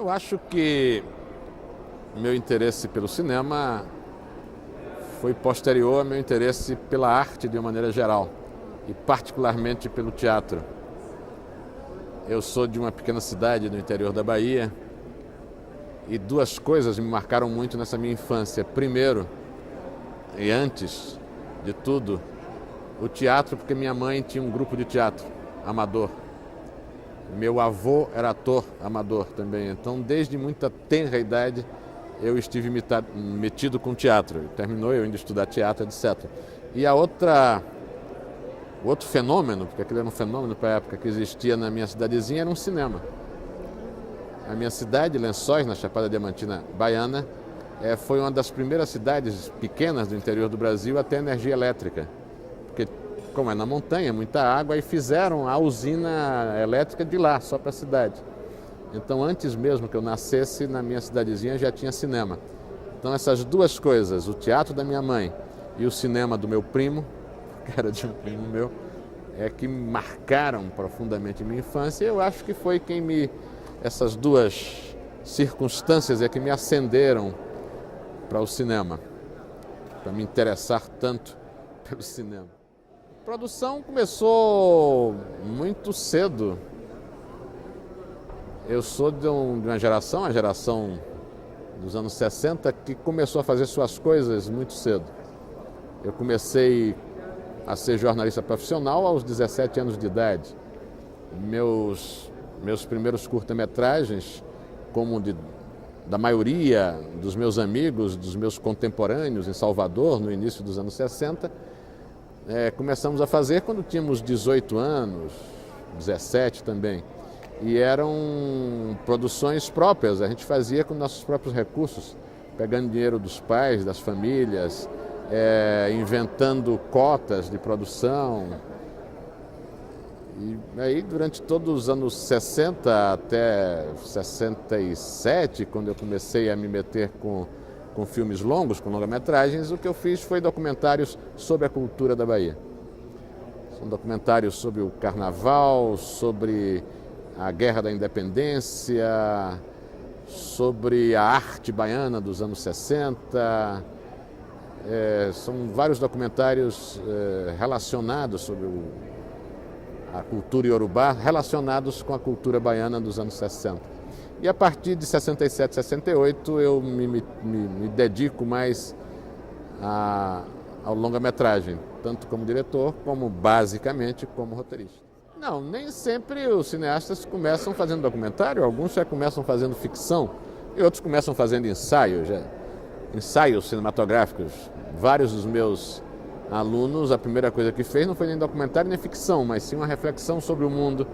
Eu acho que meu interesse pelo cinema foi posterior ao meu interesse pela arte de uma maneira geral, e particularmente pelo teatro. Eu sou de uma pequena cidade no interior da Bahia e duas coisas me marcaram muito nessa minha infância. Primeiro, e antes de tudo, o teatro, porque minha mãe tinha um grupo de teatro amador. Meu avô era ator amador também, então desde muita tenra idade eu estive metido com teatro. Terminou eu indo estudar teatro, etc. E o outro fenômeno, porque aquele era um fenômeno para a época que existia na minha cidadezinha, era um cinema. A minha cidade, Lençóis, na Chapada Diamantina Baiana, foi uma das primeiras cidades pequenas do interior do Brasil a ter energia elétrica. Porque, como é na montanha, muita água, e fizeram a usina elétrica de lá, só para a cidade. Então, antes mesmo que eu nascesse, na minha cidadezinha já tinha cinema. Então, essas duas coisas, o teatro da minha mãe e o cinema do meu primo, que era de um primo meu, que marcaram profundamente minha infância. Eu acho que foi essas duas circunstâncias que me acenderam para o cinema, para me interessar tanto pelo cinema. A produção começou muito cedo. Eu sou de uma geração, a geração dos anos 60, que começou a fazer suas coisas muito cedo. Eu comecei a ser jornalista profissional aos 17 anos de idade. Meus primeiros curta-metragens, como da maioria dos meus amigos, dos meus contemporâneos em Salvador, no início dos anos 60, começamos a fazer quando tínhamos 18 anos, 17 também. E eram produções próprias, a gente fazia com nossos próprios recursos, pegando dinheiro dos pais, das famílias, inventando cotas de produção. E aí, durante todos os anos 60 até 67, quando eu comecei a me meter com filmes longos, com longa-metragens, o que eu fiz foi documentários sobre a cultura da Bahia. São documentários sobre o carnaval, sobre a Guerra da Independência, sobre a arte baiana dos anos 60. São vários documentários relacionados sobre a cultura iorubá, relacionados com a cultura baiana dos anos 60. E a partir de 67, 68, eu me dedico mais ao longa-metragem, tanto como diretor, como basicamente como roteirista. Não, nem sempre os cineastas começam fazendo documentário, alguns já começam fazendo ficção e outros começam fazendo ensaios cinematográficos. Vários dos meus alunos, a primeira coisa que fez não foi nem documentário nem ficção, mas sim uma reflexão sobre o mundo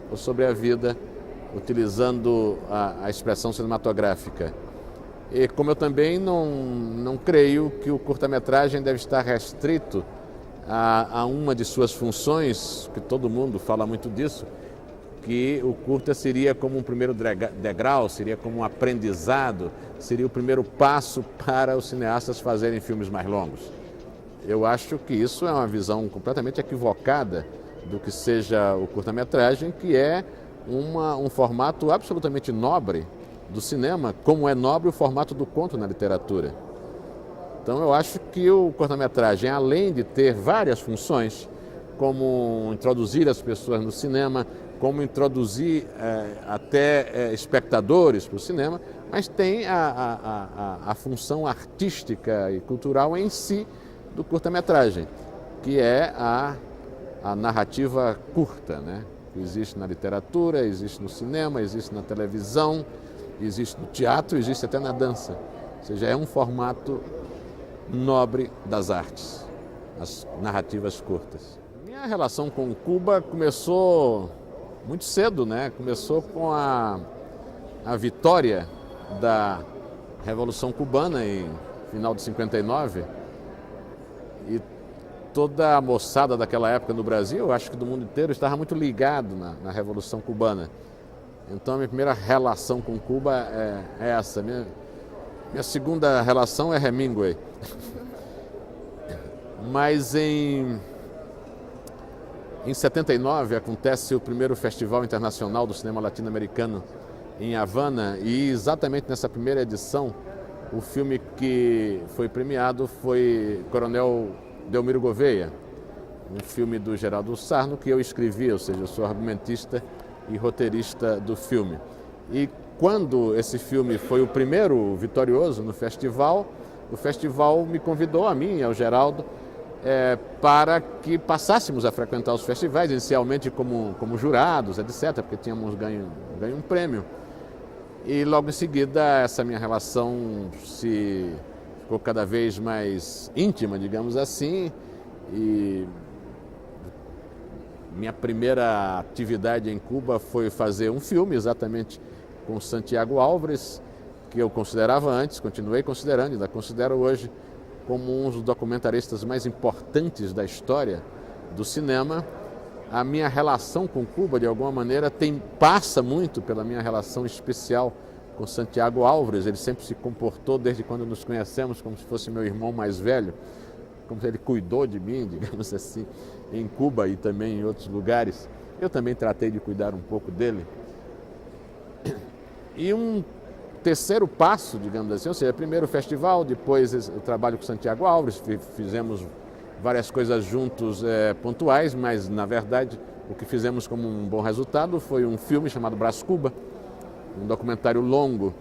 ou sobre a vida, utilizando a expressão cinematográfica. E como eu também não creio que o curta-metragem deve estar restrito a uma de suas funções, que todo mundo fala muito disso, que o curta seria como um primeiro degrau, seria como um aprendizado, seria o primeiro passo para os cineastas fazerem filmes mais longos. Eu acho que isso é uma visão completamente equivocada do que seja o curta-metragem, que é um formato absolutamente nobre do cinema, como é nobre o formato do conto na literatura. Então eu acho que o curta-metragem, além de ter várias funções, como introduzir as pessoas no cinema, como introduzir até espectadores para o cinema, mas tem a função artística e cultural em si do curta-metragem, que é a narrativa curta, né? Que existe na literatura, existe no cinema, existe na televisão, existe no teatro, existe até na dança. Ou seja, é um formato nobre das artes, as narrativas curtas. Minha relação com Cuba começou muito cedo, né? Começou com a vitória da Revolução Cubana em final de 59, e toda a moçada daquela época no Brasil, acho que do mundo inteiro, estava muito ligado na Revolução Cubana. Então a minha primeira relação com Cuba é essa. Minha segunda relação é Hemingway. Mas em 79 acontece o primeiro Festival Internacional do Cinema Latino-Americano em Havana, e exatamente nessa primeira edição, o filme que foi premiado foi Coronel Delmiro Gouveia, um filme do Geraldo Sarno que eu escrevi, ou seja, eu sou argumentista e roteirista do filme. E quando esse filme foi o primeiro vitorioso no festival, o festival me convidou, a mim e ao Geraldo, para que passássemos a frequentar os festivais, inicialmente como jurados, etc., porque tínhamos ganho um prêmio. E logo em seguida essa minha relação ficou cada vez mais íntima, digamos assim, e minha primeira atividade em Cuba foi fazer um filme, exatamente com Santiago Álvares, que eu considerava antes, continuei considerando, ainda considero hoje, como um dos documentaristas mais importantes da história do cinema. A minha relação com Cuba, de alguma maneira, passa muito pela minha relação especial com Santiago Álvares. Ele sempre se comportou, desde quando nos conhecemos, como se fosse meu irmão mais velho, como se ele cuidou de mim, digamos assim, em Cuba e também em outros lugares. Eu também tratei de cuidar um pouco dele. E um terceiro passo, digamos assim, ou seja, primeiro o festival, depois o trabalho com Santiago Álvares, fizemos várias coisas juntos pontuais, mas na verdade o que fizemos como um bom resultado foi um filme chamado Brás Cuba, um documentário longo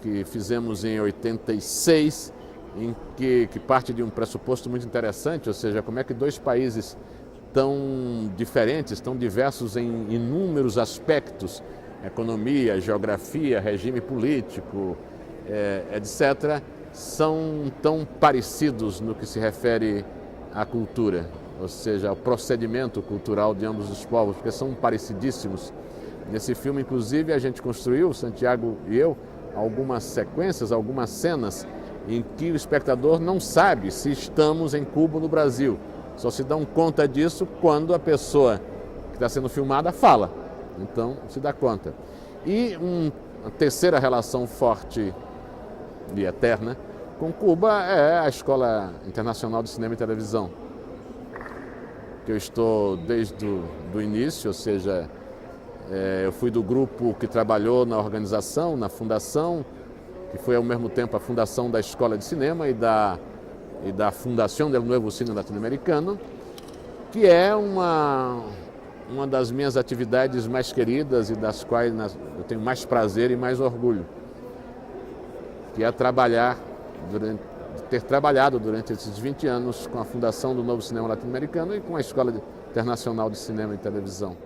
que fizemos em 86, em que parte de um pressuposto muito interessante, ou seja, como é que dois países tão diferentes, tão diversos em inúmeros aspectos, economia, geografia, regime político, etc., são tão parecidos no que se refere à cultura, ou seja, ao procedimento cultural de ambos os povos, porque são parecidíssimos. Nesse filme, inclusive, a gente construiu, Santiago e eu, algumas sequências, algumas cenas em que o espectador não sabe se estamos em Cuba ou no Brasil. Só se dão conta disso quando a pessoa que está sendo filmada fala. Então, se dá conta. E uma terceira relação forte e eterna com Cuba é a Escola Internacional de Cinema e Televisão, que eu estou desde o início, ou seja, eu fui do grupo que trabalhou na organização, na fundação, que foi ao mesmo tempo a fundação da Escola de Cinema e da Fundação del Nuevo Cine Latino-Americano, que é uma das minhas atividades mais queridas e das quais eu tenho mais prazer e mais orgulho, que é ter trabalhado durante esses 20 anos com a Fundação do Novo Cinema Latino-Americano e com a Escola Internacional de Cinema e Televisão.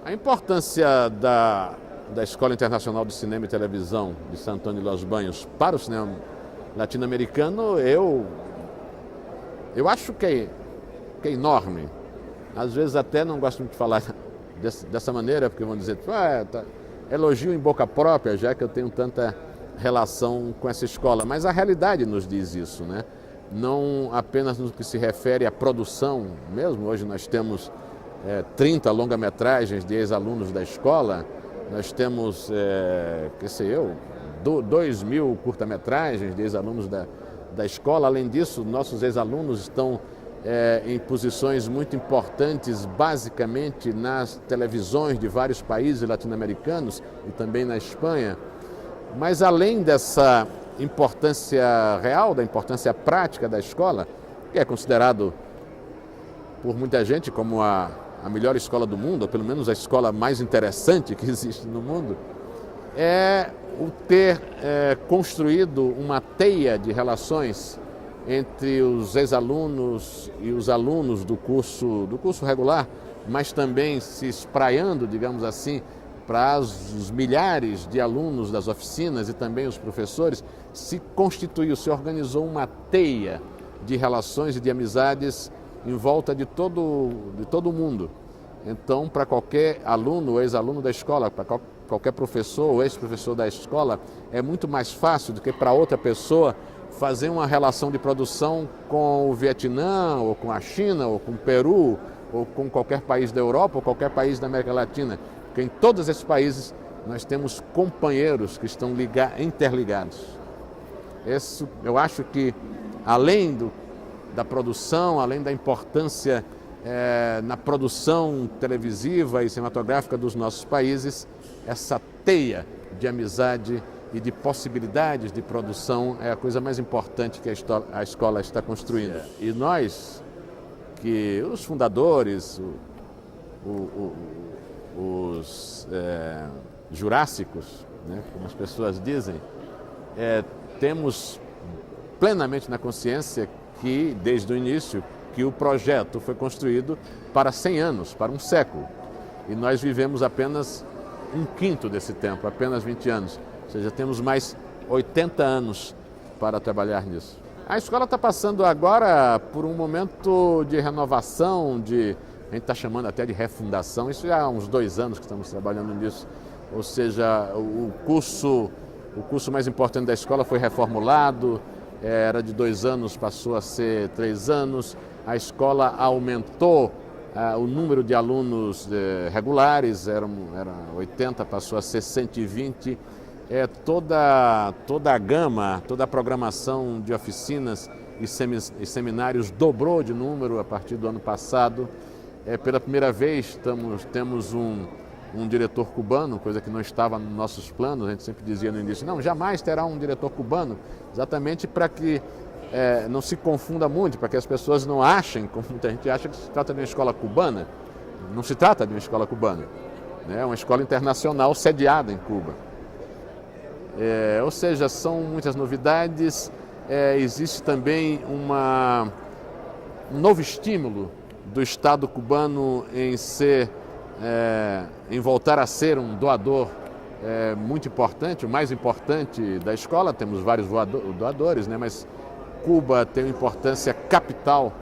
A importância da Escola Internacional de Cinema e Televisão de San Antônio de Los Baños para o cinema latino-americano, eu acho que é enorme. Às vezes até não gosto muito de falar dessa maneira, porque vão dizer, elogio em boca própria, já que eu tenho tanta relação com essa escola. Mas a realidade nos diz isso, né? Não apenas no que se refere à produção mesmo. Hoje nós temos 30 longa-metragens de ex-alunos da escola, nós temos, 2.000 curta-metragens de ex-alunos da escola. Além disso, nossos ex-alunos estão em posições muito importantes, basicamente nas televisões de vários países latino-americanos e também na Espanha. Mas além dessa importância real, da importância prática da escola, que é considerado por muita gente como a melhor escola do mundo, ou pelo menos a escola mais interessante que existe no mundo, é o ter construído uma teia de relações entre os ex-alunos e os alunos do curso regular, mas também se espraiando, digamos assim, para os milhares de alunos das oficinas e também os professores, se organizou uma teia de relações e de amizades em volta de todo o mundo. Então, para qualquer aluno ou ex-aluno da escola, para qualquer professor ou ex-professor da escola, é muito mais fácil do que para outra pessoa fazer uma relação de produção com o Vietnã, ou com a China, ou com o Peru, ou com qualquer país da Europa, ou qualquer país da América Latina. Porque em todos esses países nós temos companheiros que estão interligados. Eu acho que, além da produção, além da importância na produção televisiva e cinematográfica dos nossos países, essa teia de amizade e de possibilidades de produção é a coisa mais importante que a escola está construindo. E nós, que os fundadores, os jurássicos, né, como as pessoas dizem, temos plenamente na consciência que, desde o início, que o projeto foi construído para 100 anos, para um século. E nós vivemos apenas um quinto desse tempo, apenas 20 anos. Ou seja, temos mais 80 anos para trabalhar nisso. A escola está passando agora por um momento de renovação, a gente está chamando até de refundação, isso já há uns 2 anos que estamos trabalhando nisso. Ou seja, o curso mais importante da escola foi reformulado, era de 2 anos, passou a ser 3 anos. A escola aumentou o número de alunos regulares, era 80, passou a ser 120. Toda a gama, toda a programação de oficinas e seminários dobrou de número a partir do ano passado. Pela primeira vez temos um diretor cubano, coisa que não estava nos nossos planos. A gente sempre dizia no início, não, jamais terá um diretor cubano, exatamente para que não se confunda muito, para que as pessoas não achem, como muita gente acha, que se trata de uma escola cubana. Não se trata de uma escola cubana, é uma escola internacional sediada em Cuba. Ou seja, são muitas novidades. Existe também um novo estímulo do Estado cubano em voltar a ser um doador muito importante, o mais importante da escola. Temos vários doadores, né? Mas Cuba tem uma importância capital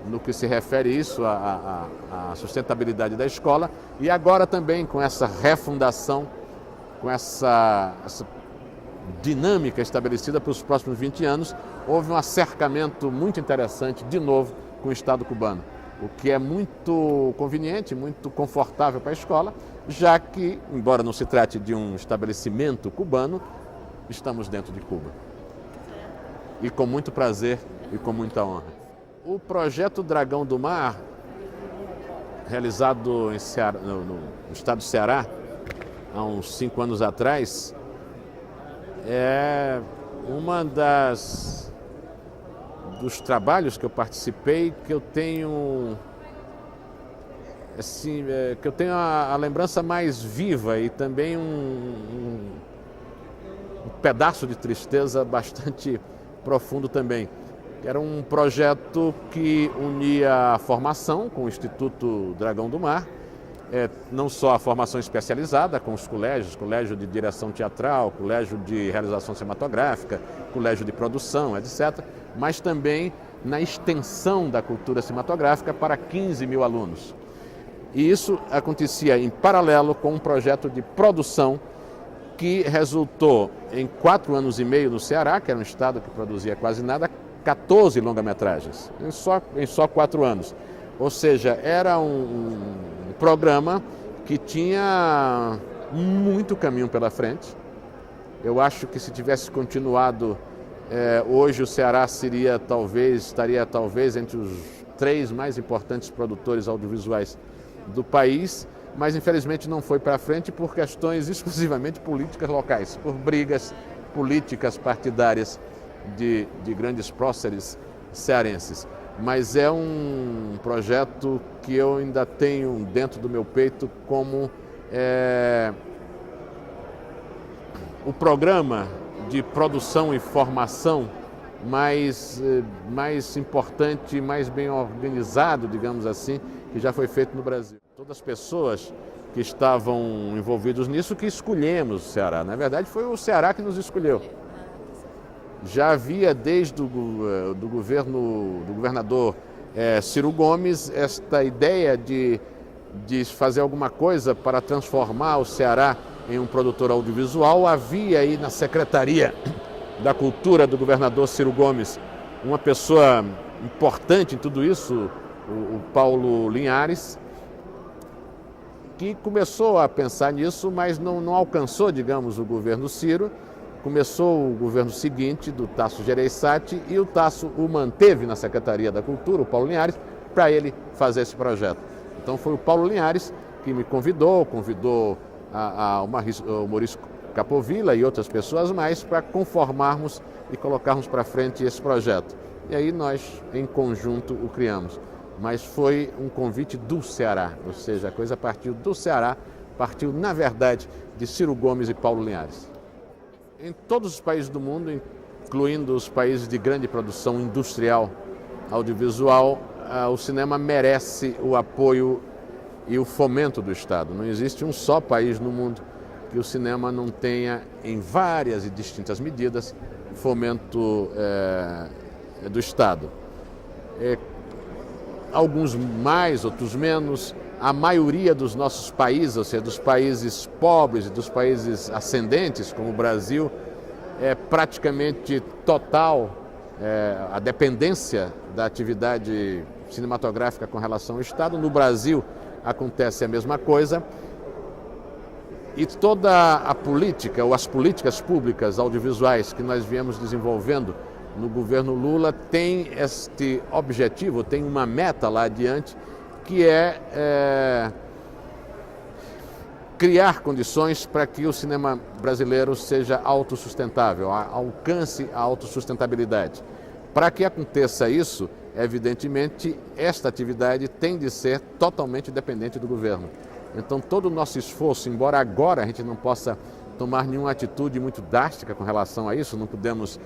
no que se refere isso à sustentabilidade da escola. E agora também com essa refundação, com essa dinâmica estabelecida para os próximos 20 anos, houve um acercamento muito interessante, de novo, com o Estado cubano, o que é muito conveniente, muito confortável para a escola, já que, embora não se trate de um estabelecimento cubano, estamos dentro de Cuba. E com muito prazer e com muita honra. O projeto Dragão do Mar, realizado no estado do Ceará, há uns 5 anos atrás, é dos trabalhos que eu participei, que eu tenho a lembrança mais viva e também um pedaço de tristeza bastante profundo também. Era um projeto que unia a formação com o Instituto Dragão do Mar, não só a formação especializada com os colégios, colégio de direção teatral, colégio de realização cinematográfica, colégio de produção, etc., mas também na extensão da cultura cinematográfica para 15 mil alunos. E isso acontecia em paralelo com um projeto de produção que resultou em 4 anos e meio no Ceará, que era um estado que produzia quase nada, 14 longa-metragens, em só 4 anos. Ou seja, era um programa que tinha muito caminho pela frente. Eu acho que se tivesse continuado, hoje o Ceará estaria talvez entre os 3 mais importantes produtores audiovisuais do país, mas infelizmente não foi para frente por questões exclusivamente políticas locais, por brigas políticas partidárias de grandes próceres cearenses. Mas é um projeto que eu ainda tenho dentro do meu peito como o programa de produção e formação mais importante, mais bem organizado, digamos assim, que já foi feito no Brasil. Todas as pessoas que estavam envolvidas nisso que escolhemos o Ceará. Na verdade, foi o Ceará que nos escolheu. Já havia desde do governador Ciro Gomes esta ideia de fazer alguma coisa para transformar o Ceará em um produtor audiovisual. Havia aí na Secretaria da Cultura do governador Ciro Gomes uma pessoa importante em tudo isso, o Paulo Linhares, que começou a pensar nisso, mas não alcançou, digamos, o governo Ciro. Começou o governo seguinte, do Tasso Gereissati, e o Tasso o manteve na Secretaria da Cultura, o Paulo Linhares, para ele fazer esse projeto. Então foi o Paulo Linhares que me convidou ao Maurício Capovilla e outras pessoas mais para conformarmos e colocarmos para frente esse projeto. E aí nós, em conjunto, o criamos. Mas foi um convite do Ceará, ou seja, a coisa partiu do Ceará, partiu, na verdade, de Ciro Gomes e Paulo Linhares. Em todos os países do mundo, incluindo os países de grande produção industrial audiovisual, o cinema merece o apoio e o fomento do Estado. Não existe um só país no mundo que o cinema não tenha, em várias e distintas medidas, fomento do Estado. Alguns mais, outros menos. A maioria dos nossos países, ou seja, dos países pobres e dos países ascendentes, como o Brasil, é praticamente total a dependência da atividade cinematográfica com relação ao Estado. No Brasil acontece a mesma coisa. E toda a política, ou as políticas públicas audiovisuais que nós viemos desenvolvendo no governo Lula tem este objetivo, tem uma meta lá adiante, que é criar condições para que o cinema brasileiro seja autossustentável, alcance a autossustentabilidade. Para que aconteça isso, evidentemente, esta atividade tem de ser totalmente dependente do governo. Então, todo o nosso esforço, embora agora a gente não possa tomar nenhuma atitude muito drástica com relação a isso, não podemos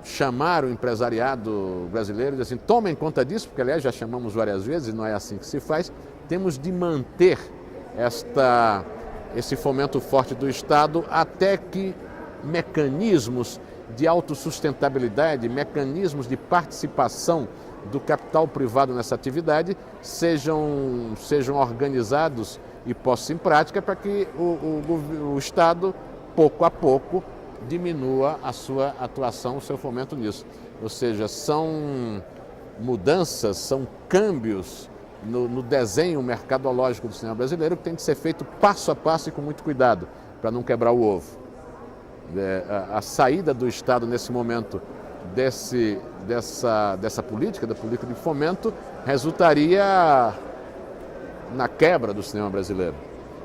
chamar o empresariado brasileiro e dizer assim, tomem conta disso, porque aliás já chamamos várias vezes e não é assim que se faz. Temos de manter esse fomento forte do Estado até que mecanismos de autossustentabilidade, mecanismos de participação do capital privado nessa atividade sejam organizados e postos em prática para que o Estado, pouco a pouco, diminua a sua atuação, o seu fomento nisso. Ou seja, são mudanças, são câmbios no desenho mercadológico do cinema brasileiro que tem de ser feito passo a passo e com muito cuidado, para não quebrar o ovo. A saída do Estado nesse momento dessa política, da política de fomento, resultaria na quebra do cinema brasileiro.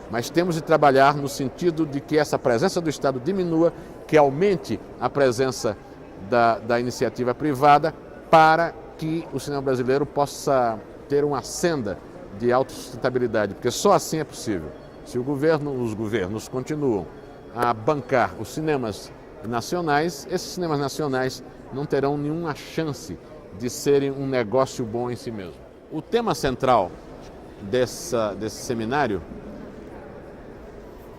Mas temos de trabalhar no sentido de que essa presença do Estado diminua, que aumente a presença da iniciativa privada para que o cinema brasileiro possa ter uma senda de autossustentabilidade, porque só assim é possível. Se os governos continuam a bancar os cinemas nacionais, esses cinemas nacionais não terão nenhuma chance de serem um negócio bom em si mesmo. O tema central desse seminário,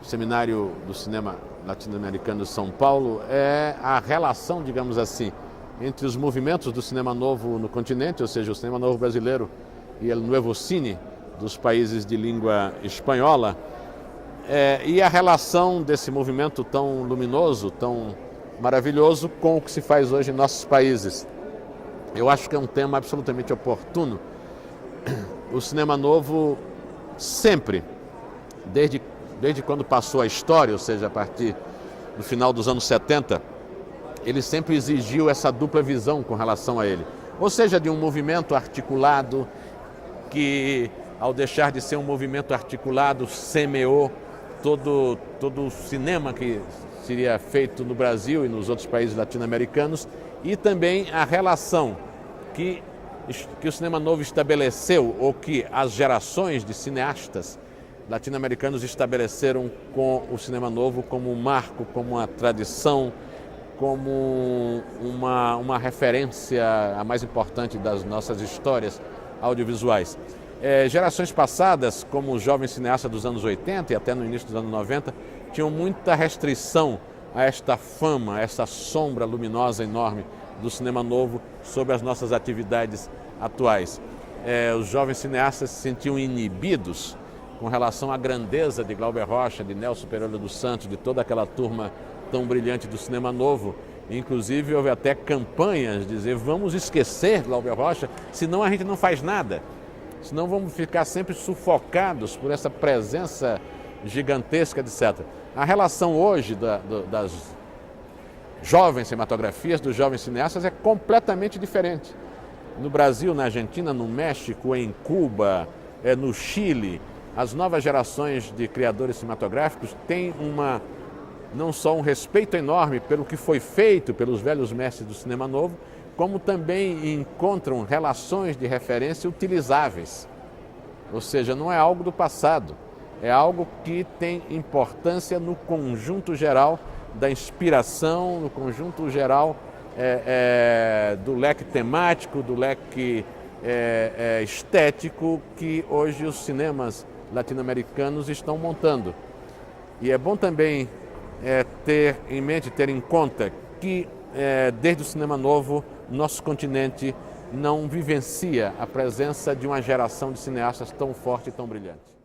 o Seminário do Cinema Latino-Americano de São Paulo, é a relação, digamos assim, entre os movimentos do cinema novo no continente, ou seja, o cinema novo brasileiro e o Nuevo Cine dos países de língua espanhola, e a relação desse movimento tão luminoso, tão maravilhoso, com o que se faz hoje em nossos países. Eu acho que é um tema absolutamente oportuno. O cinema novo sempre, desde quando passou a história, ou seja, a partir do final dos anos 70, ele sempre exigiu essa dupla visão com relação a ele. Ou seja, de um movimento articulado que, ao deixar de ser um movimento articulado, semeou todo o cinema que seria feito no Brasil e nos outros países latino-americanos, e também a relação que o cinema novo estabeleceu, ou que as gerações de cineastas latino-americanos estabeleceram com o cinema novo como um marco, como uma tradição, como uma referência a mais importante das nossas histórias audiovisuais. Gerações passadas, como os jovens cineastas dos anos 80 e até no início dos anos 90, tinham muita restrição a esta fama, a essa sombra luminosa enorme do cinema novo sobre as nossas atividades atuais. Os jovens cineastas se sentiam inibidos com relação à grandeza de Glauber Rocha, de Nelson Pereira dos Santos, de toda aquela turma tão brilhante do cinema novo. Inclusive houve até campanhas de dizer, vamos esquecer Glauber Rocha, senão a gente não faz nada. Senão vamos ficar sempre sufocados por essa presença gigantesca, etc. A relação hoje das jovens cinematografias, dos jovens cineastas, é completamente diferente. No Brasil, na Argentina, no México, em Cuba, no Chile, as novas gerações de criadores cinematográficos têm não só um respeito enorme pelo que foi feito pelos velhos mestres do cinema novo, como também encontram relações de referência utilizáveis. Ou seja, não é algo do passado, é algo que tem importância no conjunto geral da inspiração, no conjunto geral do leque temático, do leque estético que hoje os cinemas latino-americanos estão montando. E é bom também ter em mente, ter em conta que desde o cinema novo, nosso continente não vivencia a presença de uma geração de cineastas tão forte e tão brilhante.